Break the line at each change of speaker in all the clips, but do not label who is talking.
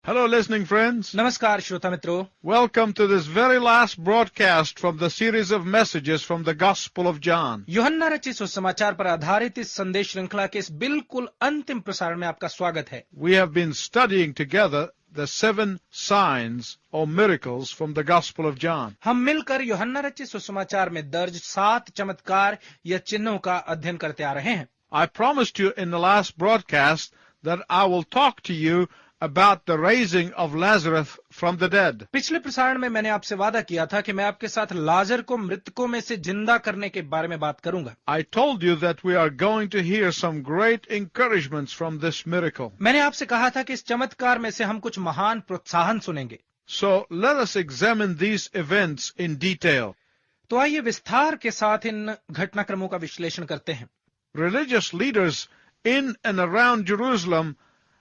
Hello, listening friends.
नमस्कार श्रोता मित्रों,
Welcome to this very last broadcast from the series of messages from the Gospel of John.
यूहन्ना रचित सुसमाचार पर आधारित इस संदेश श्रृंखला के इस बिल्कुल अंतिम प्रसारण में आपका स्वागत है।
We have been studying together the 7 signs or miracles from the Gospel of John.
हम मिलकर यूहन्ना रचित सुसमाचार में दर्ज 7 चमत्कार या चिन्हों का अध्ययन करते आ रहे हैं।
I promised you in the last broadcast that I will talk to you about the raising of Lazarus from the dead.
पिछले प्रसारण में मैंने आपसे वादा किया था कि मैं आपके साथ लाजर को मृतकों में से जिंदा करने के बारे में बात करूंगा।
I told you that we are going to hear some great encouragements from this miracle.
मैंने आपसे कहा था कि इस चमत्कार में से हम कुछ महान प्रोत्साहन सुनेंगे।
So let us examine these events in detail.
तो आइए विस्तार के साथ इन घटनाक्रमों का विश्लेषण करते हैं।
Religious leaders in and around Jerusalem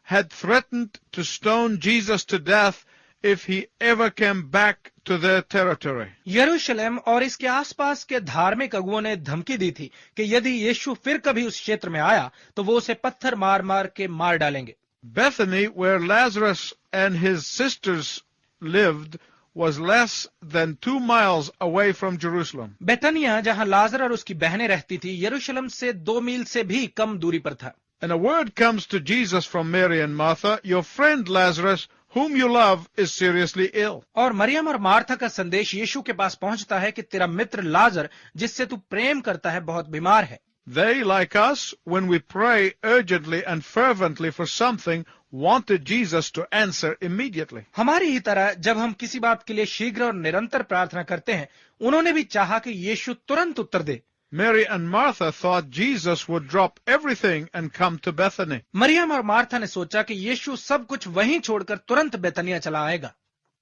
had threatened to stone Jesus to death if he ever came back to their territory.
यरूशलेम और इसके आसपास के धार्मिक अगुओं ने धमकी दी थी कि यदि यीशु फिर कभी उस क्षेत्र में आया तो वो उसे पत्थर मार मार के मार डालेंगे।
Bethany, where Lazarus and his sisters lived, was less than 2 miles away from Jerusalem.
बेतनिया, जहां लाजर और उसकी बहनें रहती थी, यरूशलेम से 2 मील से भी कम दूरी पर था।
And a word comes to Jesus from Mary and Martha, your friend Lazarus, whom you love, is seriously ill.
और मरियम और मार्था का संदेश यीशु के पास पहुंचता है कि तेरा मित्र लाजर, जिससे तू प्रेम करता है, बहुत बीमार है।
They, like us, when we pray urgently and fervently for something, wanted Jesus to answer immediately.
हमारी ही तरह जब हम किसी बात के लिए शीघ्र और निरंतर प्रार्थना करते हैं, उन्होंने भी चाहा कि यीशु तुरंत उत्तर दे।
Mary and Martha thought Jesus would drop everything and come to Bethany.
Maryam और मार्था ने सोचा कि यीशु सब कुछ वहीं छोड़कर तुरंत बेतनिया चला आएगा।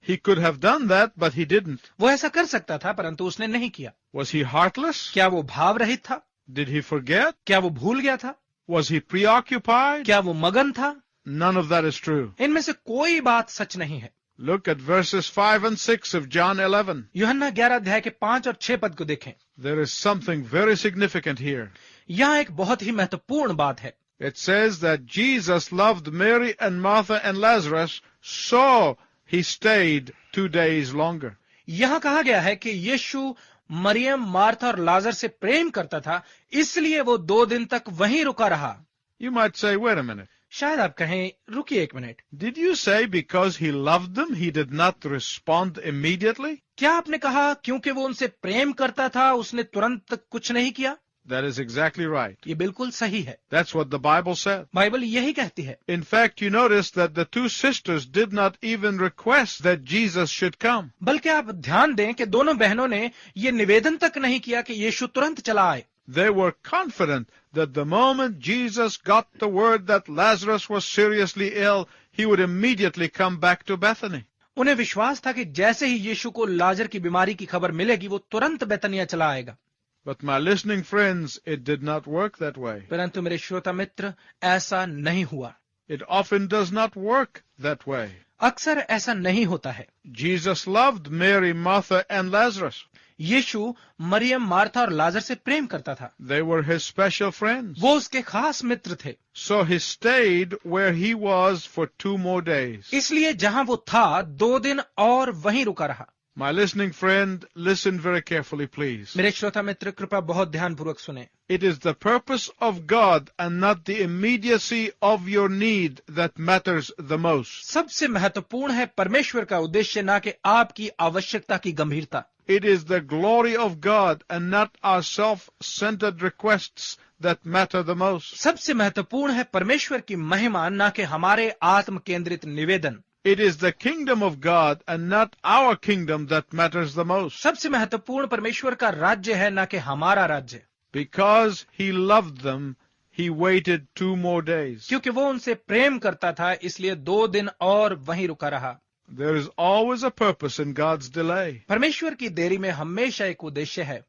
He could have done that, but he didn't.
वो ऐसा कर सकता था, परंतु उसने नहीं किया।
Was he heartless?
क्या वो भाव रहित था?
Did he forget?
क्या वो भूल गया था?
Was he preoccupied?
क्या वो मगन था?
None of that is true.
इनमें से कोई बात सच नहीं है।
Look at verses 5 and 6 of John 11.
यूहन्ना 11 अध्याय के 5 और 6 पद को देखें।
There is something very significant here.
यहाँ एक बहुत ही महत्वपूर्ण बात है।
It says that Jesus loved Mary and Martha and Lazarus, so he stayed 2 days longer.
यहाँ कहा गया है कि यीशु मरियम, मार्था और लाजर से प्रेम करता था, इसलिए वो 2 दिन तक वहीं रुका रहा।
You might say, wait a minute.
शायद आप कहें, रुकिए 1 minute,
Did you say because he loved them, he did not respond immediately?
क्या आपने कहा क्योंकि वो उनसे प्रेम करता था उसने तुरंत कुछ नहीं किया?
That is exactly right.
ये बिल्कुल सही है।
That's what the Bible said.
Bible यही कहती है।
In fact, you notice that the 2 sisters did not even request that Jesus should come.
बल्कि आप ध्यान दें कि दोनों बहनों ने ये निवेदन तक नहीं किया कि यीशु तुरंत चला आए।
They were confident that the moment Jesus got the word that Lazarus was seriously ill, he would immediately come back to Bethany.
उन्हें विश्वास था कि जैसे ही यीशु को लाजर की बीमारी की खबर मिलेगी, वो तुरंत बेतनिया चला आएगा।
But my listening friends, it did not work that way.
परंतु मेरे श्रोता मित्र, ऐसा नहीं हुआ।
It often does not work that way.
अक्सर ऐसा नहीं होता है।
Jesus loved Mary, Martha, and Lazarus.
यीशु मरियम, मार्था और लाजर से प्रेम करता था।
They were his special friends.
वो उसके खास मित्र थे।
So he stayed where he was for 2 more days.
इसलिए जहां वो था 2 दिन और वहीं रुका रहा।
My listening friend, listen very carefully, please.
मेरे श्रोता मित्र, कृपया बहुत ध्यानपूर्वक सुने।
It is the purpose of God and not the immediacy of your need that matters the most.
सबसे महत्वपूर्ण है परमेश्वर का उद्देश्य, ना कि आपकी आवश्यकता की गंभीरता।
It is the glory of God and not our self-centered requests that matter the most.
सबसे महत्वपूर्ण है परमेश्वर की महिमा, ना कि हमारे आत्म केंद्रित निवेदन।
It is the kingdom of God and not our kingdom that matters the most.
सबसे महत्वपूर्ण परमेश्वर का राज्य है, ना कि हमारा राज्य।
Because he loved them, he waited 2 more days.
क्योंकि वो उनसे प्रेम करता था, इसलिए 2 दिन और वहीं रुका रहा।
There is always a purpose in God's delay.
परमेश्वर की देरी में हमेशा एक उद्देश्य है।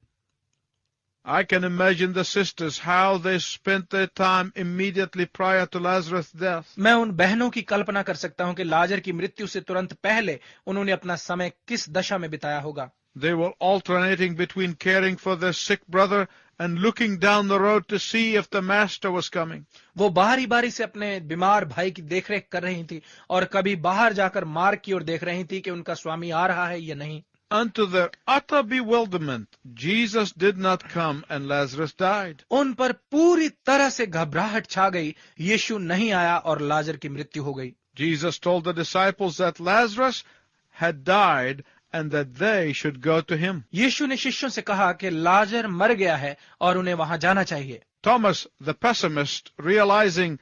I can imagine the sisters, how they spent their time immediately prior to Lazarus' death.
मैं उन बहनों की कल्पना कर सकता हूं कि लाजर की मृत्यु से तुरंत पहले उन्होंने अपना समय किस दशा में बिताया होगा।
They were alternating between caring for their sick brother and looking down the road to see if the master was coming.
वो बारी बारी से अपने बीमार भाई की देखरेख कर रही थी और कभी बाहर जाकर मार्ग की ओर देख रही थी कि उनका स्वामी आ रहा है या नहीं।
Unto their utter bewilderment, Jesus did not come and Lazarus died.
उन पर पूरी तरह से घबराहट छा गई, यीशु नहीं आया और लाजर की मृत्यु हो गई।
Jesus told the disciples that Lazarus had died and that they should go to him.
यीशु ने शिष्यों से कहा कि लाजर मर गया है और उन्हें वहां जाना चाहिए।
Thomas, the pessimist, realizing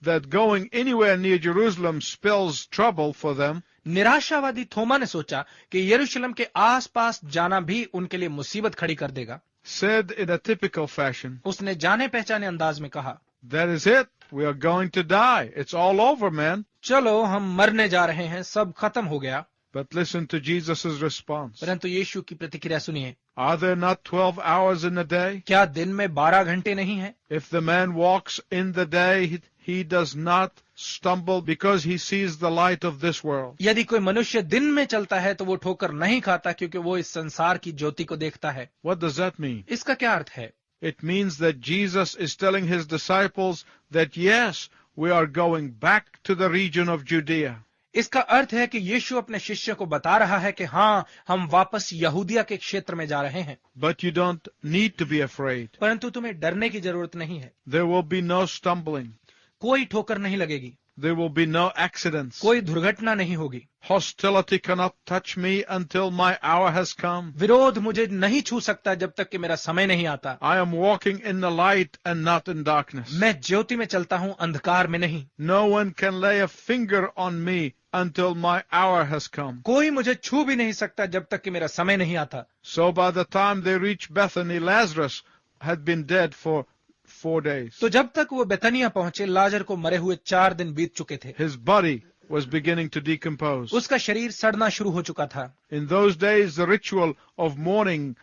that going anywhere near Jerusalem spells trouble for them,
निराशावादी थोमा ने सोचा कि यरूशलेम के आसपास जाना भी उनके लिए मुसीबत खड़ी कर देगा।
said in a typical fashion,
उसने जाने पहचाने अंदाज में कहा,
"That is it. We are going to die. It's all over, man."
चलो हम मरने जा रहे हैं, सब खत्म हो गया।
But listen to Jesus' response.
परंतु यीशु की प्रतिक्रिया सुनिए।
Are there not 12 hours in a day?
क्या दिन में 12 घंटे नहीं है?
If the man walks in the day, he does not stumble because he sees the light of this world.
यदि कोई मनुष्य दिन में चलता है तो वो ठोकर नहीं खाता क्योंकि वो इस संसार की ज्योति को देखता है।
What does that mean?
इसका क्या अर्थ है?
It means that Jesus is telling his disciples that yes, we are going back to the region of Judea.
इसका अर्थ है कि यीशु अपने शिष्य को बता रहा है कि हाँ, हम वापस यहूदिया के क्षेत्र में जा रहे हैं।
But you don't need to be afraid.
परंतु तुम्हें डरने की जरूरत नहीं है।
There will be no stumbling.
कोई ठोकर नहीं लगेगी,
There will be no accidents.
कोई दुर्घटना नहीं होगी।
Hostility cannot touch me until my hour has come.
विरोध मुझे नहीं छू सकता जब तक कि मेरा समय नहीं आता।
I am walking in the light and not in darkness.
मैं ज्योति में चलता हूँ, अंधकार में नहीं।
No one can lay a finger on me until my hour has come.
कोई मुझे छू भी नहीं सकता जब तक कि मेरा समय नहीं आता।
So by the time they reached Bethany, Lazarus had been dead for 4 days.
तो जब तक वो बेतनिया पहुंचे, लाजर को मरे हुए 4 दिन बीत चुके थे।
His body was beginning to decompose.
उसका शरीर सड़ना शुरू हो चुका था।
In those days, the ritual of mourning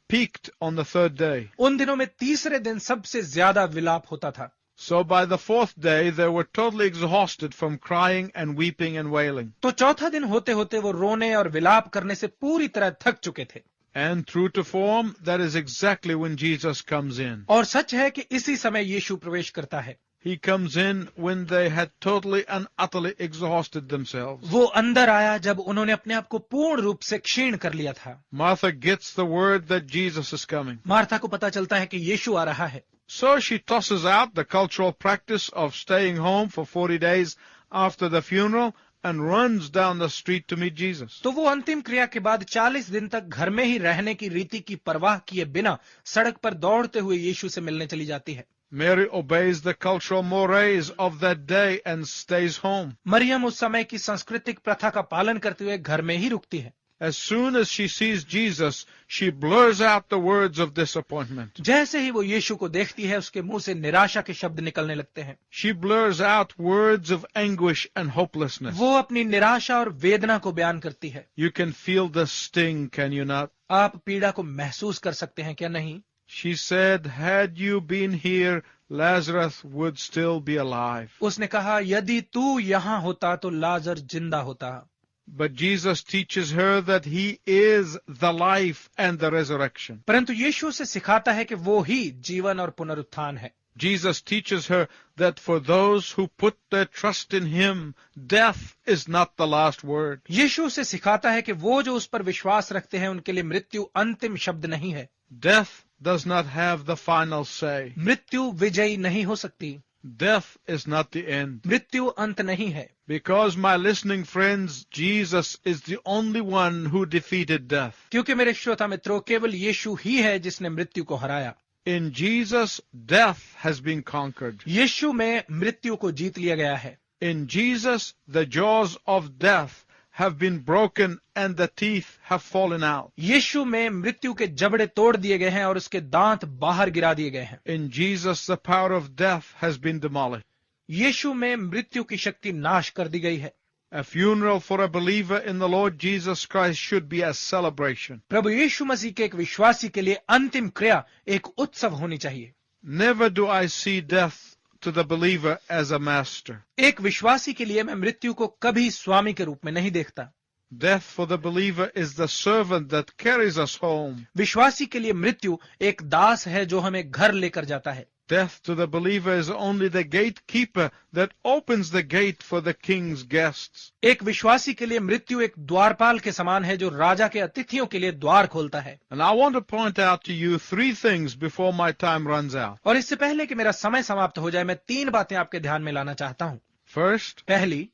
peaked on the 3rd day.
उन दिनों में तीसरे दिन सबसे ज्यादा विलाप होता था।
So by the 4th day, they were totally exhausted from crying and weeping and wailing.
तो चौथा दिन होते होते वो रोने और विलाप करने से पूरी तरह थक चुके थे।
And true to form, that is exactly when Jesus comes in.
और सच है कि इसी समय यीशु प्रवेश करता है।
He comes in when they had totally and utterly exhausted themselves.
वो अंदर आया जब उन्होंने अपने आप को पूर्ण रूप से क्षीण कर लिया था।
Martha gets the word that Jesus is coming.
Martha को पता चलता है कि यीशु आ रहा है।
So she tosses out the cultural practice of staying home for 40 days after the funeral and runs down the street to meet Jesus.
तो वो अंतिम क्रिया के बाद 40 दिन तक घर में ही रहने की रीति की परवाह किए बिना सड़क पर दौड़ते हुए यीशु से मिलने चली जाती है।
Mary obeys the cultural mores of that day and stays home.
Maryam उस समय की सांस्कृतिक प्रथा का पालन करते हुए घर में ही रुकती है।
As soon as she sees Jesus, she blurs out the words of disappointment.
जैसे ही वो यीशु को देखती है, उसके मुंह से निराशा के शब्द निकलने लगते हैं।
She blurs out words of anguish and hopelessness.
वो अपनी निराशा और वेदना को बयान करती है।
You can feel the sting, can you not?
आप पीड़ा को महसूस कर सकते हैं क्या नहीं?
She said, had you been here, Lazarus would still be alive.
उसने कहा, यदि तू यहाँ होता तो लाजर जिंदा होता।
But Jesus teaches her that he is the life and the resurrection.
परंतु यीशु से सिखाता है कि वो ही जीवन और पुनरुत्थान है।
Jesus teaches her that for those who put their trust in him, death is not the last word.
यीशु से सिखाता है कि वो जो उस पर विश्वास रखते हैं उनके लिए मृत्यु अंतिम शब्द नहीं है।
Death does not have the final say.
मृत्यु विजयी नहीं हो सकती।
Death is not the end.
मृत्यु अंत नहीं है।
Because, my listening friends, Jesus is the only one who defeated death.
क्योंकि मेरे श्रोता मित्रों, केवल यीशु ही है जिसने मृत्यु को हराया।
In Jesus, death has been conquered.
यीशु में मृत्यु को जीत लिया गया है।
In Jesus, the jaws of death have been broken and the teeth have fallen out.
यीशु में मृत्यु के जबड़े तोड़ दिए गए हैं और उसके दांत बाहर गिरा दिए गए हैं।
In Jesus, the power of death has been demolished.
यीशु में मृत्यु की शक्ति नाश कर दी गई है।
A funeral for a believer in the Lord Jesus Christ should be a celebration.
प्रभु यीशु मसीह के एक विश्वासी के लिए अंतिम क्रिया एक उत्सव होनी चाहिए।
Never do I see death to the believer as a master.
एक विश्वासी के लिए मैं मृत्यु को कभी स्वामी के रूप में नहीं देखता।
Death for the believer is the servant that carries us home.
विश्वासी के लिए मृत्यु एक दास है जो हमें घर लेकर जाता है।
Death to the believer is only the gatekeeper that opens the gate for the king's guests.
एक विश्वासी के लिए मृत्यु एक द्वारपाल के समान है जो राजा के अतिथियों के लिए द्वार खोलता है।
And I want to point out to you 3 things before my time runs out.
और इससे पहले कि मेरा समय समाप्त हो जाए, मैं 3 बातें आपके ध्यान में लाना चाहता हूं।
First,
पहली,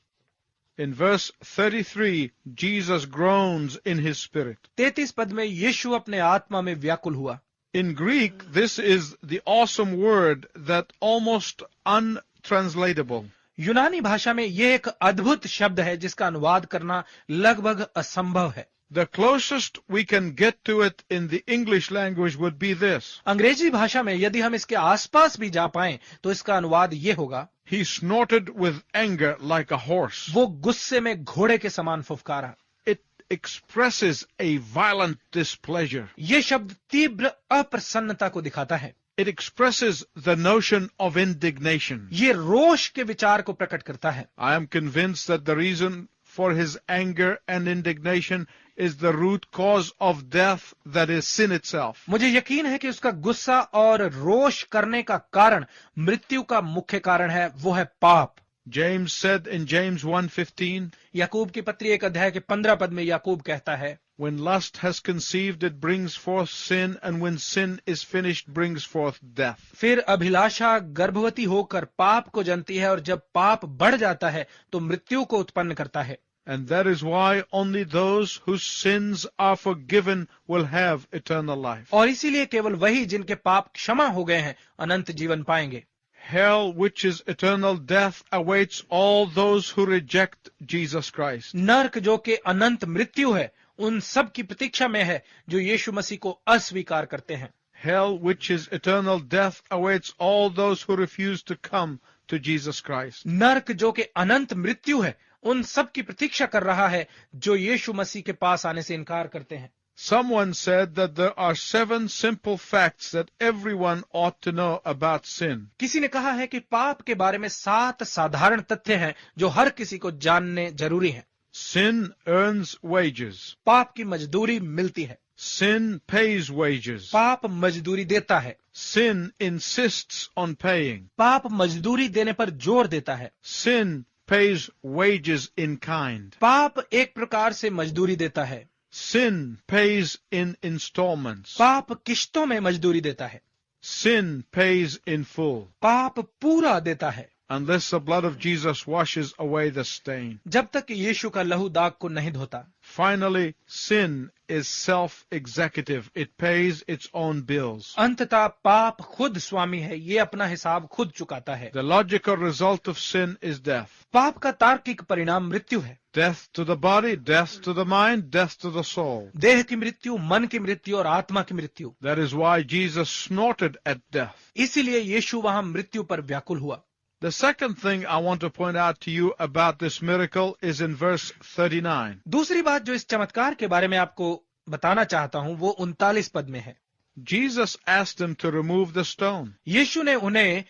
in verse 33, Jesus groans in his spirit.
33 पद में यीशु अपने आत्मा में व्याकुल हुआ।
In Greek, this is the awesome word that almost untranslatable.
यूनानी भाषा में यह एक अद्भुत शब्द है जिसका अनुवाद करना लगभग असंभव है।
The closest we can get to it in the English language would be this.
अंग्रेजी भाषा में यदि हम इसके आसपास भी जा पाएं तो इसका अनुवाद ये होगा,
He snorted with anger like a horse.
वो गुस्से में घोड़े के समान फुफकारा।
It expresses a violent displeasure.
ये शब्द तीव्र अप्रसन्नता को दिखाता है।
It expresses the notion of indignation.
ये रोष के विचार को प्रकट करता है।
I am convinced that the reason for his anger and indignation is the root cause of death, that is sin itself.
मुझे यकीन है कि उसका गुस्सा और रोष करने का कारण मृत्यु का मुख्य कारण है, वो है पाप।
James said in James 1:15,
याकूब की पत्री 1 अध्याय के 15 पद में याकूब कहता है,
when lust has conceived, it brings forth sin, and when sin is finished, brings forth death.
फिर अभिलाषा गर्भवती होकर पाप को जनती है और जब पाप बढ़ जाता है तो मृत्यु को उत्पन्न करता है।
And that is why only those whose sins are forgiven will have eternal life.
और इसीलिए केवल वही जिनके पाप क्षमा हो गए हैं अनंत जीवन पाएंगे।
Hell, which is eternal death, awaits all those who reject Jesus Christ.
नरक जो कि अनंत मृत्यु है, उन सब की प्रतीक्षा में है जो यीशु मसीह को अस्वीकार करते हैं।
Hell, which is eternal death, awaits all those who refuse to come to Jesus Christ.
नरक जो कि अनंत मृत्यु है, उन सब की प्रतीक्षा कर रहा है जो यीशु मसीह के पास आने से इनकार करते हैं।
Someone said that there are 7 simple facts that everyone ought to know about sin.
किसी ने कहा है कि पाप के बारे में 7 साधारण तथ्य हैं जो हर किसी को जानने जरूरी हैं।
Sin earns wages.
पाप की मजदूरी मिलती है।
Sin pays wages.
पाप मजदूरी देता है।
Sin insists on paying.
पाप मजदूरी देने पर जोर देता है।
Sin pays wages in kind.
पाप एक प्रकार से मजदूरी देता है।
Sin pays in installments.
पाप किश्तों में मजदूरी देता है।
Sin pays in full.
पाप पूरा देता है।
Unless the blood of Jesus washes away the stain.
जब तक यीशु का लहू दाग को नहीं धोता।
Finally, sin is self-executive. It pays its own bills.
अंततः पाप खुद स्वामी है, ये अपना हिसाब खुद चुकाता है।
The logical result of sin is death.
पाप का तार्किक परिणाम मृत्यु है।
Death to the body, death to the mind, death to the soul.
देह की मृत्यु, मन की मृत्यु और आत्मा की मृत्यु।
That is why Jesus snorted at death.
इसीलिए यीशु वहां मृत्यु पर व्याकुल हुआ।
The second thing I want to point out to you about this miracle is in verse 39.
दूसरी बात जो इस चमत्कार के बारे में आपको बताना चाहता हूं वो 39 पद में है।
Jesus asked him to remove the stone.
यीशु ने उन्हें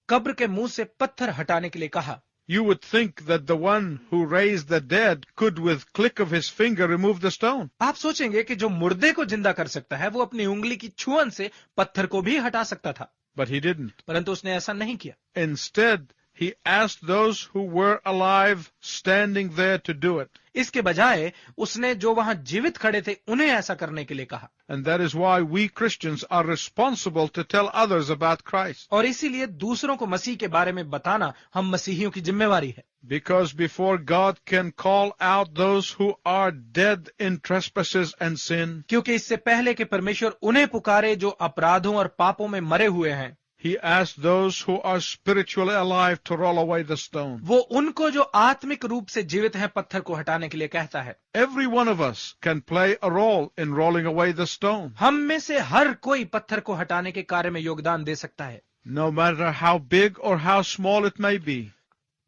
कब्र के मुंह से पत्थर हटाने के लिए कहा।
You would think that the one who raised the dead could with click of his finger remove the stone.
आप सोचेंगे कि जो मुर्दे को जिंदा कर सकता है वो अपनी उंगली की छुअन से पत्थर को भी हटा सकता था,
But he didn't.
परंतु उसने ऐसा नहीं किया।
Instead, he asked those who were alive standing there to do it.
इसके बजाय उसने जो वहां जीवित खड़े थे उन्हें ऐसा करने के लिए कहा।
And that is why we Christians are responsible to tell others about Christ.
और इसीलिए दूसरों को मसीह के बारे में बताना हम मसीहियों की जिम्मेवारी है।
Because before God can call out those who are dead in trespasses and sin,
क्योंकि इससे पहले कि परमेश्वर उन्हें पुकारे जो अपराधों और पापों में मरे हुए हैं,
he asked those who are spiritually alive to roll away the stone.
वो उनको जो आत्मिक रूप से जीवित हैं पत्थर को हटाने के लिए कहता है।
Every one of us can play a role in rolling away the stone.
हम में से हर कोई पत्थर को हटाने के कार्य में योगदान दे सकता है,
No matter how big or how small it may be.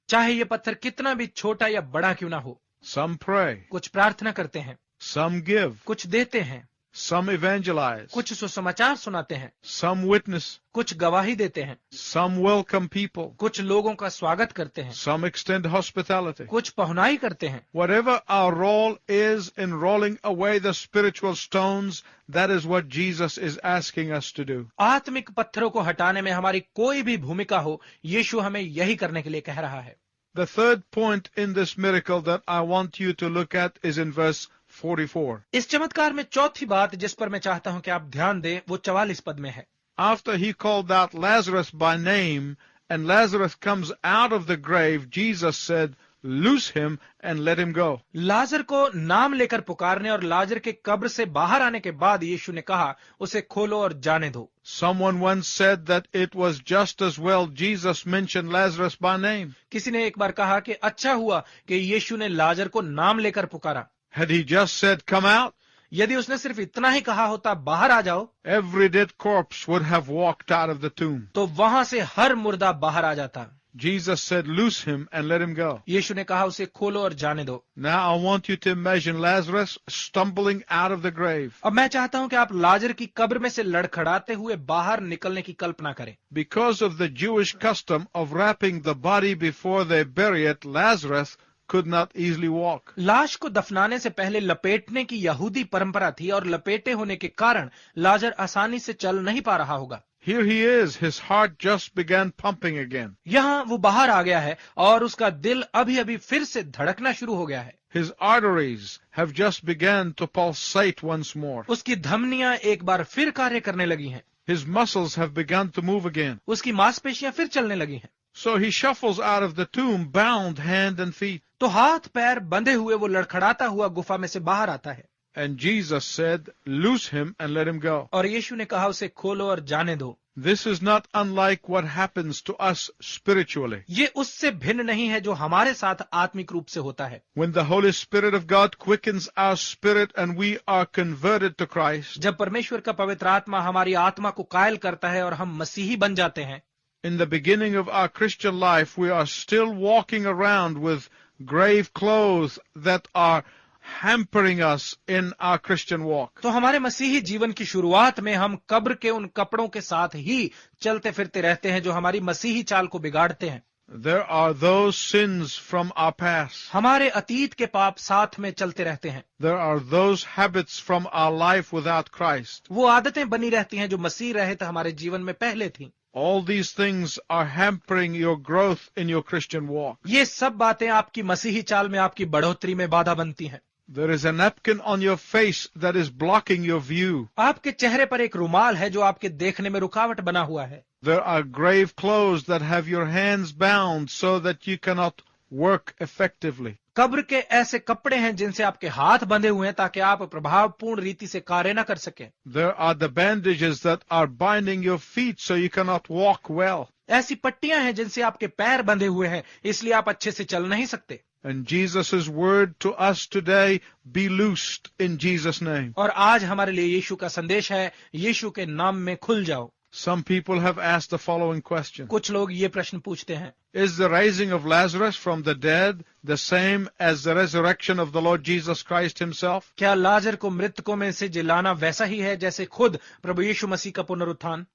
चाहे ये पत्थर कितना भी छोटा या बड़ा क्यों ना हो।
Some pray.
कुछ प्रार्थना करते हैं,
Some give.
कुछ देते हैं,
Some evangelize.
कुछ सुसमाचार सुनाते हैं,
Some witness.
कुछ गवाही देते हैं,
Some welcome people.
कुछ लोगों का स्वागत करते हैं,
Some extend hospitality.
कुछ पहुनाई करते हैं.
Whatever our role is in rolling away the spiritual stones, that is what Jesus is asking us to do.
आत्मिक पत्थरों को हटाने में हमारी कोई भी भूमिका हो, यीशु हमें यही करने के लिए कह रहा है.
The third point in this miracle that I want you to look at is in verse 44.
इस चमत्कार में चौथी बात जिस पर मैं चाहता हूं कि आप ध्यान दें, वो 44 पद में है.
After he called out Lazarus by name, and Lazarus comes out of the grave, Jesus said, "Loose him and let him go."
लाजर को नाम लेकर पुकारने और लाजर के कब्र से बाहर आने के बाद यीशु ने कहा, उसे खोलो और जाने दो.
Someone once said that it was just as well Jesus mentioned Lazarus by name.
किसी ने एक बार कहा कि अच्छा हुआ कि यीशु ने लाजर को नाम लेकर पुकारा.
Had he just said, "Come out,"
यदि उसने सिर्फ इतना ही कहा होता, बाहर आ जाओ,
every dead corpse would have walked out of the tomb.
तो वहां से हर मुर्दा बाहर आ जाता.
Jesus said, "Loose him and let him go."
यीशु ने कहा, उसे खोलो और जाने दो.
Now I want you to imagine Lazarus stumbling out of the grave.
अब मैं चाहता हूं कि आप लाजर की कब्र में से लड़खड़ाते हुए बाहर निकलने की कल्पना करें.
Because of the Jewish custom of wrapping the body before they bury it, Lazarus could not easily walk.
लाश को दफनाने से पहले लपेटने की यहूदी परंपरा थी और लपेटे होने के कारण लाजर आसानी से चल नहीं पा रहा होगा.
Here he is. His heart just began pumping again.
यहाँ वो बाहर आ गया है और उसका दिल अभी अभी फिर से धड़कना शुरू हो गया है.
His arteries have just began to pulsate once more.
उसकी धमनियां एक बार फिर कार्य करने लगी हैं.
His muscles have begun to move again.
उसकी मांसपेशियां फिर चलने लगी हैं.
So he shuffles out of the tomb, bound hand and feet.
तो हाथ पैर बंधे हुए वो लड़खड़ाता हुआ गुफा में से बाहर आता है.
And Jesus said, "Loose him and let him go."
और यीशु ने कहा, उसे खोलो और जाने दो.
This is not unlike what happens to us spiritually.
ये उससे भिन्न नहीं है जो हमारे साथ आत्मिक रूप से होता है.
When the Holy Spirit of God quickens our spirit and we are converted to Christ,
जब परमेश्वर का पवित्र आत्मा हमारी आत्मा को कायल करता है और हम मसीही बन जाते हैं,
in the beginning of our Christian life, we are still walking around with grave clothes that are hampering us in our Christian walk.
तो हमारे मसीही जीवन की शुरुआत में हम कब्र के उन कपड़ों के साथ ही चलते फिरते रहते हैं जो हमारी मसीही चाल को बिगाड़ते हैं.
There are those sins from our past.
हमारे अतीत के पाप साथ में चलते रहते हैं.
There are those habits from our life without Christ.
वो आदतें बनी रहती हैं जो मसीह रहित हमारे जीवन में पहले थी.
All these things are hampering your growth in your Christian walk.
ये सब बातें आपकी मसीही चाल में आपकी बढ़ोतरी में बाधा बनती हैं.
There is a napkin on your face that is blocking your view.
आपके चेहरे पर एक रुमाल है जो आपके देखने में रुकावट बना हुआ है.
There are grave clothes that have your hands bound so that you cannot work effectively.
कब्र के ऐसे कपड़े हैं जिनसे आपके हाथ बंधे हुए हैं ताकि आप प्रभावपूर्ण रीति से कार्य न कर सकें.
There are the bandages that are binding your feet so you cannot walk well.
ऐसी पट्टियां हैं जिनसे आपके पैर बंधे हुए हैं, इसलिए आप अच्छे से चल नहीं सकते.
And Jesus' word to us today, be loosed in Jesus' name.
और आज हमारे लिए यीशु का संदेश है, यीशु के नाम में खुल जाओ.
Some people have asked the following question.
कुछ लोग ये प्रश्न पूछते हैं,
Is the raising of Lazarus from the dead the same as the resurrection of the Lord Jesus Christ himself?
क्या लाजर को मृतकों में से जिलाना वैसा ही है जैसे खुद प्रभु यीशु मसीह का पुनरुत्थान?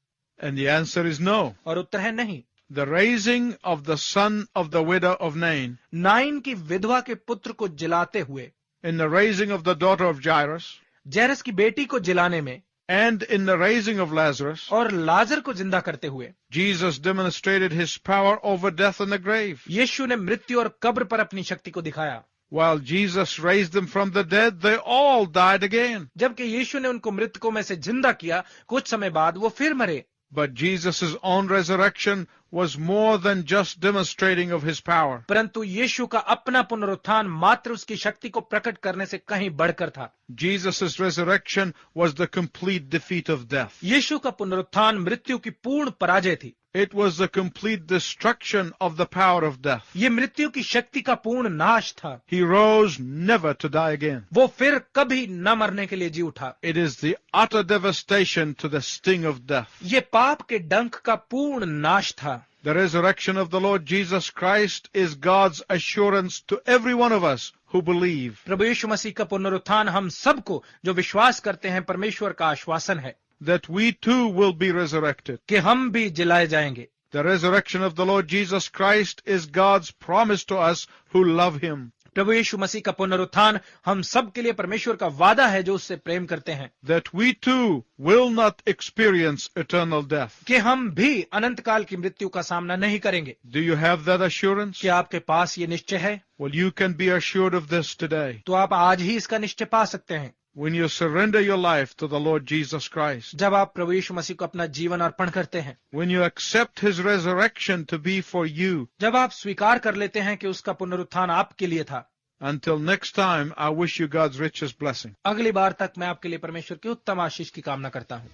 And the answer is no.
और उत्तर है नहीं.
The raising of the son of the widow of Nain,
nine की विधवा के पुत्र को जिलाते हुए,
in the raising of the daughter of Jairus,
जैरस की बेटी को जिलाने में,
and in the raising of Lazarus,
और लाजर को जिंदा करते हुए,
Jesus demonstrated his power over death and the grave.
यीशु ने मृत्यु और कब्र पर अपनी शक्ति को दिखाया.
While Jesus raised them from the dead, they all died again.
जबकि यीशु ने उनको मृतकों में से जिंदा किया, कुछ समय बाद वो फिर मरे.
But Jesus' own resurrection was more than just demonstrating of his power.
परंतु यीशु का अपना पुनरुत्थान मात्र उसकी शक्ति को प्रकट करने से कहीं बढ़कर था.
Jesus' resurrection was the complete defeat of death.
यीशु का पुनरुत्थान मृत्यु की पूर्ण पराजय थी.
It was the complete destruction of the power of death.
ये मृत्यु की शक्ति का पूर्ण नाश था.
He rose never to die again.
वो फिर कभी न मरने के लिए जी उठा.
It is the utter devastation to the sting of death.
ये पाप के डंक का पूर्ण नाश था.
The resurrection of the Lord Jesus Christ is God's assurance to every one of us who believe.
प्रभु यीशु मसीह का पुनरुत्थान हम सबको जो विश्वास करते हैं परमेश्वर का आश्वासन है
That we too will be resurrected.
कि हम भी जिलाए जाएंगे.
The resurrection of the Lord Jesus Christ is God's promise to us who love Him.
प्रभु यीशु मसीह का पुनरुत्थान हम सब के लिए परमेश्वर का वादा है जो उससे प्रेम करते हैं
That we too will not experience eternal death.
कि हम भी अनंत काल की मृत्यु का सामना नहीं करेंगे.
Do you have that assurance?
क्या आपके पास ये निश्चय है?
Well, you can be assured of this today.
तो आप आज ही इसका निश्चय पा सकते हैं.
When you surrender your life to the Lord Jesus Christ.
जब आप प्रभु यीशु मसीह को अपना जीवन अर्पण करते हैं.
When you accept His resurrection to be for you.
जब आप स्वीकार कर लेते हैं कि उसका पुनरुत्थान आपके लिए था.
Until next time, I wish you God's richest blessing.
अगली बार तक मैं आपके लिए परमेश्वर की उत्तम आशीष की कामना करता हूँ.